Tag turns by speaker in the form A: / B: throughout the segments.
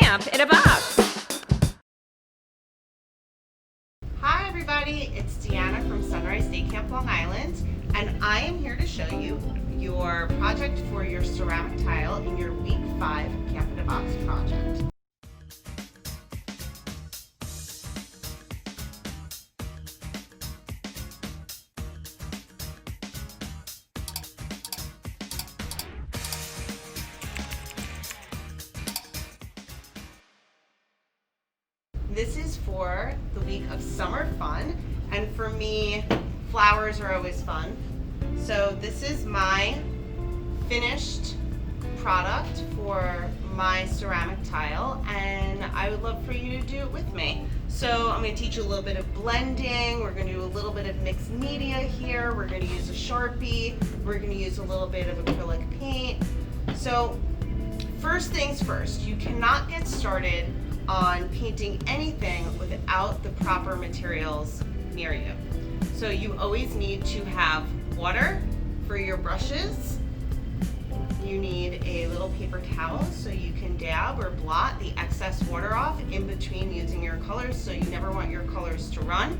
A: Camp in a Box.
B: Hi everybody, it's Deanna from Sunrise Day Camp Long Island, and I am here to show you your project for your ceramic tile in your week 5 Camp in a Box project. This is for the week of summer fun, and for me, flowers are always fun. So this is my finished product for my ceramic tile, and I would love for you to do it with me. So I'm going to teach you a little bit of blending. We're going to do a little bit of mixed media here. We're going to use a Sharpie. We're going to use a little bit of acrylic paint. So first things first, you cannot get started on painting anything without the proper materials near you. So you always need to have water for your brushes. You need a little paper towel so you can dab or blot the excess water off in between using your colors, so you never want your colors to run.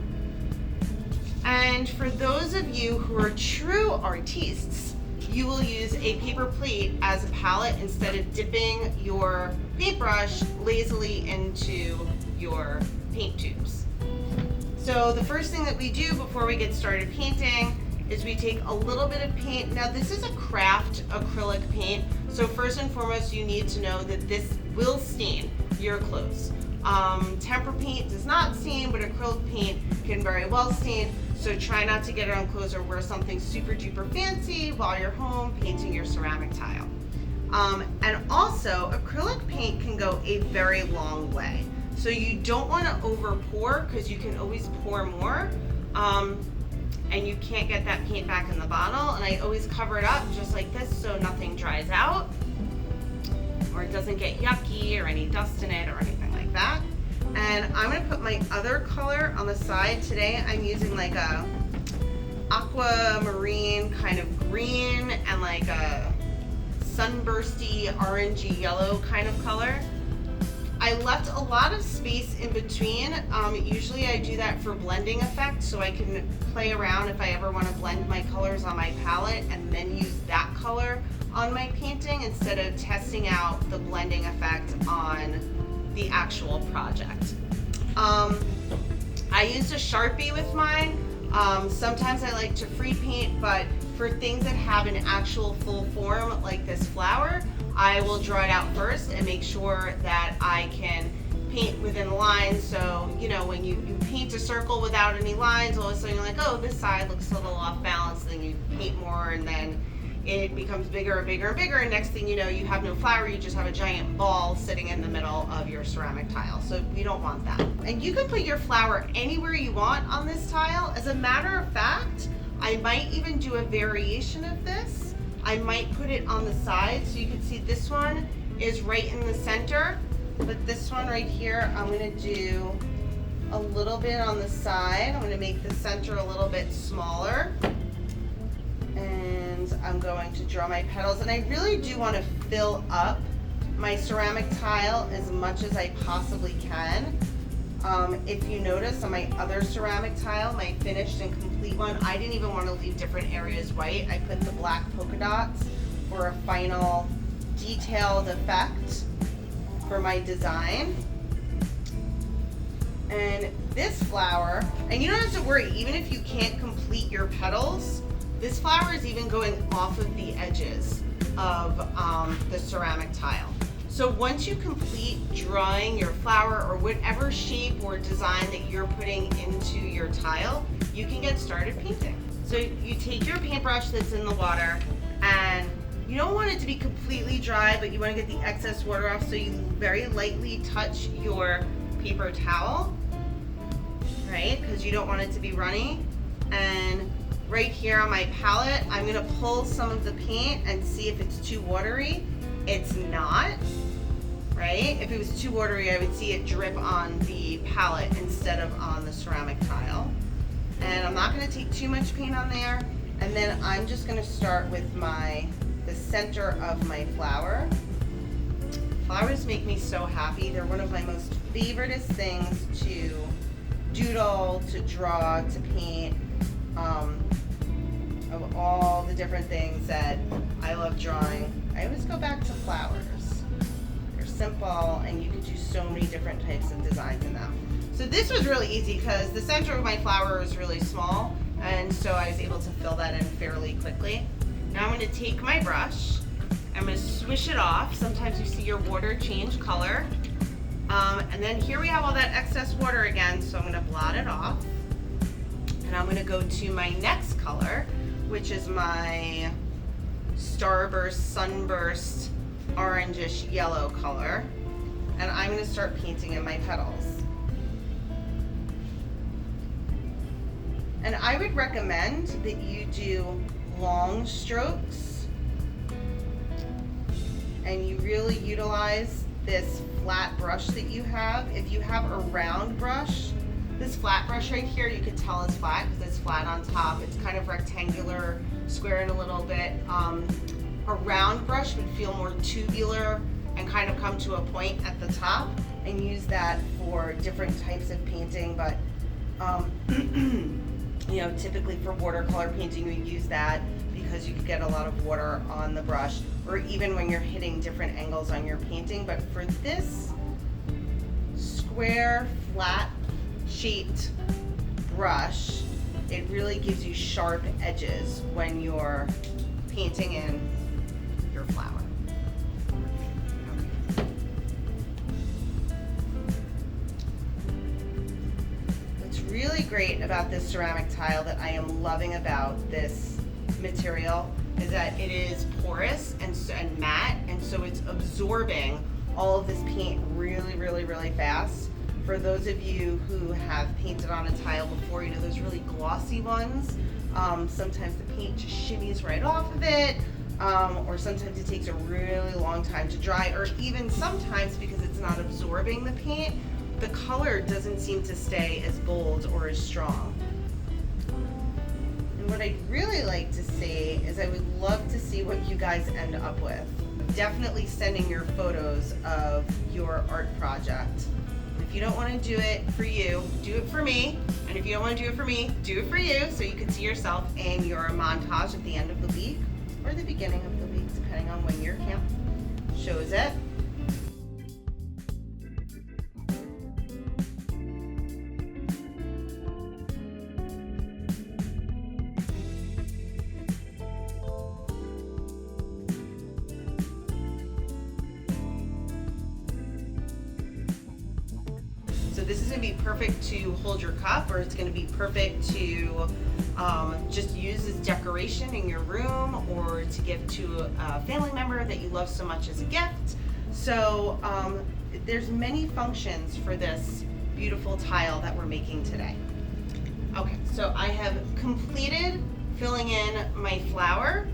B: And for those of you who are true artistes, you will use a paper plate as a palette instead of dipping your paintbrush lazily into your paint tubes. So the first thing that we do before we get started painting is we take a little bit of paint. Now this is a craft acrylic paint, so first and foremost you need to know that this will stain your clothes. Tempera paint does not stain, but acrylic paint can very well stain. So try not to get it on clothes or wear something super duper fancy while you're home painting your ceramic tile. And also, acrylic paint can go a very long way. So you don't want to over pour, because you can always pour more, and you can't get that paint back in the bottle. And I always cover it up just like this so nothing dries out, or it doesn't get yucky or any dust in it or anything like that. And I'm going to put my other color on the side. Today I'm using like a aquamarine kind of green and like a sunbursty orangey yellow kind of color. I left a lot of space in between. Usually I do that for blending effect, so I can play around if I ever want to blend my colors on my palette and then use that color on my painting instead of testing out the blending effect on the actual project. I used a Sharpie with mine. Sometimes I like to free paint, but for things that have an actual full form like this flower, I will draw it out first and make sure that I can paint within the lines. So, you know, when you paint a circle without any lines, all of a sudden you're like, oh, this side looks a little off balance, then you paint more and then it becomes bigger and bigger and bigger, and next thing you know, you have no flower, you just have a giant ball sitting in the middle of your ceramic tile. So we don't want that. And you can put your flower anywhere you want on this tile. As a matter of fact, I might even do a variation of this. I might put it on the side, so you can see this one is right in the center, but this one right here, I'm gonna do a little bit on the side. I'm gonna make the center a little bit smaller. And I'm going to draw my petals, and I really do want to fill up my ceramic tile as much as I possibly can. If you notice on my other ceramic tile, my finished and complete one, I didn't even want to leave different areas white. I put the black polka dots for a final detailed effect for my design. And this flower, and you don't have to worry, even if you can't complete your petals, this flower is even going off of the edges of the ceramic tile. So once you complete drawing your flower or whatever shape or design that you're putting into your tile, you can get started painting. So you take your paintbrush that's in the water, and you don't want it to be completely dry, but you want to get the excess water off, so you very lightly touch your paper towel, right? Because you don't want it to be runny. And right here on my palette, I'm gonna pull some of the paint and see if it's too watery. It's not, right? If it was too watery, I would see it drip on the palette instead of on the ceramic tile. And I'm not gonna take too much paint on there. And then I'm just gonna start with the center of my flower. Flowers make me so happy. They're one of my most favoriteest things to doodle, to draw, to paint. Of all the different things that I love drawing, I always go back to flowers. They're simple and you could do so many different types of designs in them. So this was really easy because the center of my flower is really small, and so I was able to fill that in fairly quickly. Now I'm going to take my brush, I'm going to swish it off. Sometimes you see your water change color. And then here we have all that excess water again, so I'm going to blot it off. And I'm going to go to my next color, which is my Starburst, Sunburst, orangish yellow color. And I'm going to start painting in my petals. And I would recommend that you do long strokes and you really utilize this flat brush that you have. If you have a round brush, this flat brush right here, you can tell is flat because it's flat on top. It's kind of rectangular, square in a little bit. A round brush would feel more tubular and kind of come to a point at the top, and use that for different types of painting. But you know, typically for watercolor painting, you use that because you could get a lot of water on the brush, or even when you're hitting different angles on your painting. But for this square, flat shaped brush, it really gives you sharp edges when you're painting in your flower. Really great about this ceramic tile that I am loving about this material is that it is porous and matte, and so it's absorbing all of this paint really fast. For those of you who have painted on a tile before, you know those really glossy ones, sometimes the paint just shimmies right off of it, or sometimes it takes a really long time to dry, or even sometimes because it's not absorbing the paint, the color doesn't seem to stay as bold or as strong. And what I'd really like to see is I would love to see what you guys end up with. Definitely sending your photos of your art project. If you don't want to do it for you, do it for me. And if you don't want to do it for me, do it for you, so you can see yourself in your montage at the end of the week or the beginning of the week, depending on when your camp shows it. So this is going to be perfect to hold your cup, or it's going to be perfect to just use as decoration in your room, or to give to a family member that you love so much as a gift. So there's many functions for this beautiful tile that we're making today. Okay, so I have completed filling in my flower.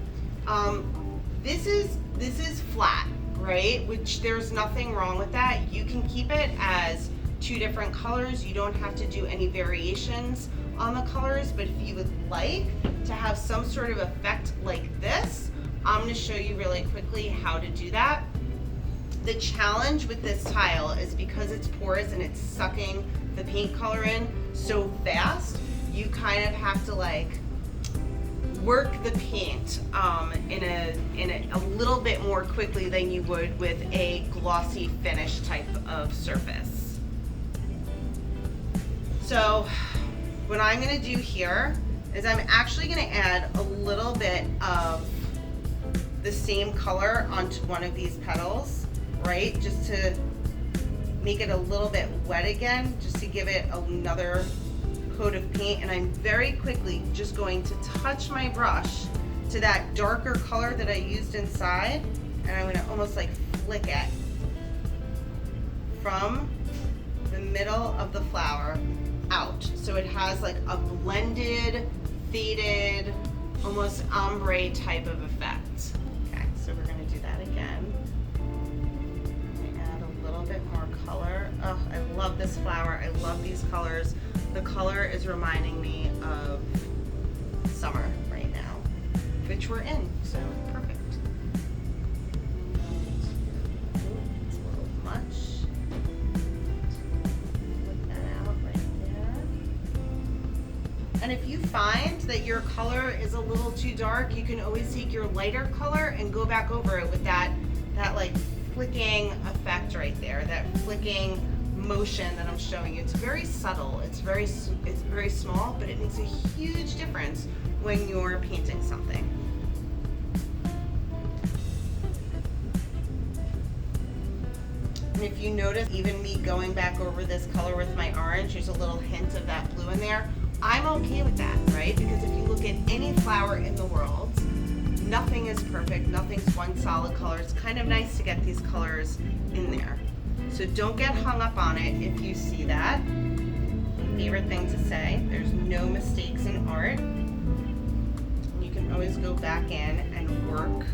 B: This is flat, right? Which there's nothing wrong with that. You can keep it as two different colors. You don't have to do any variations on the colors, but if you would like to have some sort of effect like this, I'm going to show you really quickly how to do that. The challenge with this tile is because it's porous and it's sucking the paint color in so fast, you kind of have to like work the paint in a little bit more quickly than you would with a glossy finish type of surface. So what I'm going to do here is I'm actually going to add a little bit of the same color onto one of these petals, right? Just to make it a little bit wet again, just to give it another coat of paint. And I'm very quickly just going to touch my brush to that darker color that I used inside, and I'm going to almost like flick it from the middle of the flower out, so it has like a blended, faded, almost ombre type of effect. Okay, so we're going to do that again. Add a little bit more color. Oh, I love this flower. I love these colors. The color is reminding me of summer right now, which we're in, so perfect. It's a And if you find that your color is a little too dark, you can always take your lighter color and go back over it with that like flicking effect right there, that flicking motion that I'm showing you. It's very subtle, it's very small, but it makes a huge difference when you're painting something. And if you notice, even me going back over this color with my orange, there's a little hint of that blue in there. I'm okay with that, right? Because if you look at any flower in the world, nothing is perfect, nothing's one solid color. It's kind of nice to get these colors in there. So don't get hung up on it if you see that. My favorite thing to say, there's no mistakes in art. You can always go back in and work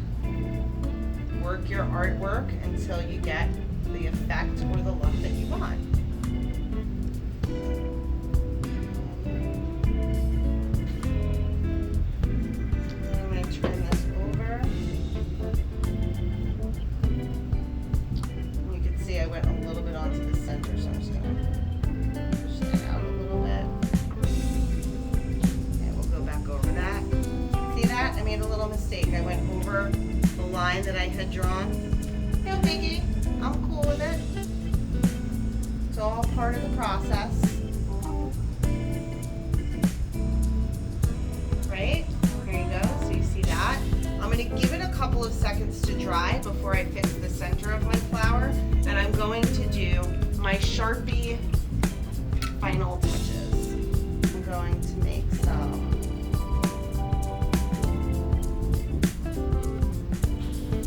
B: your artwork until you get the effect or the look that you want. I'm going to turn this over. You can see I went a little bit onto the center, so I'm just going to push that out a little bit. And we'll go back over that. See that? I made a little mistake. I went over the line that I had drawn. No biggie. I'm cool with it. It's all part of the process. Right? Here you go. So you see that. I'm going to give it a couple of seconds to dry before I fix the center of my flower. And I'm going to do my Sharpie final touches. I'm going to make some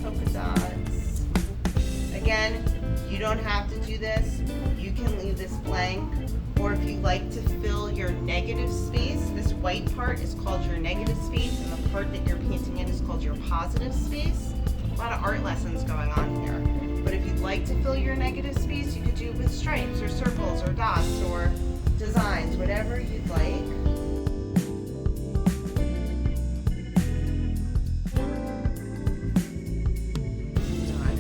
B: polka dots. Again, you don't have to do this. You can leave this blank. Or if you like to fill your negative space, this white part is called your negative space, and the part that you're painting in is called your positive space. A lot of art lessons going on here. But if you'd like to fill your negative space, you could do it with stripes or circles or dots or designs, whatever you'd like.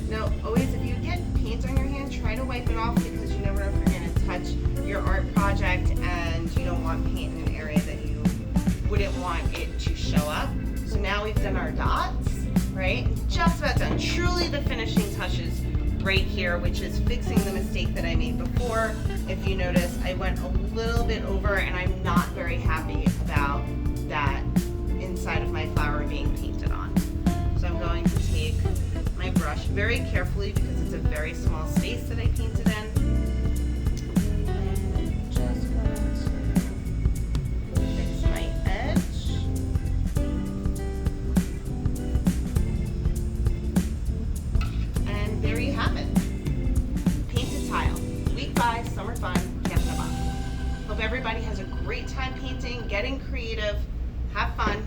B: Now, always if you get paint on your hand, try to wipe it off because you never know if you're going to touch your art project and you don't want paint in an area that you wouldn't want it to show up. So now we've done our dots, right? Just about done. Truly the finishing touches right here, which is fixing the mistake that I made before. If you notice, I went a little bit over and I'm not very happy about that inside of my flower being painted on. So I'm going to take my brush very carefully because it's a very small space that I painted in. And just going to fix my edge. And there you have it. Painted tile. Week 5, summer fun, can't have up. Hope everybody has a great time painting, getting creative, have fun.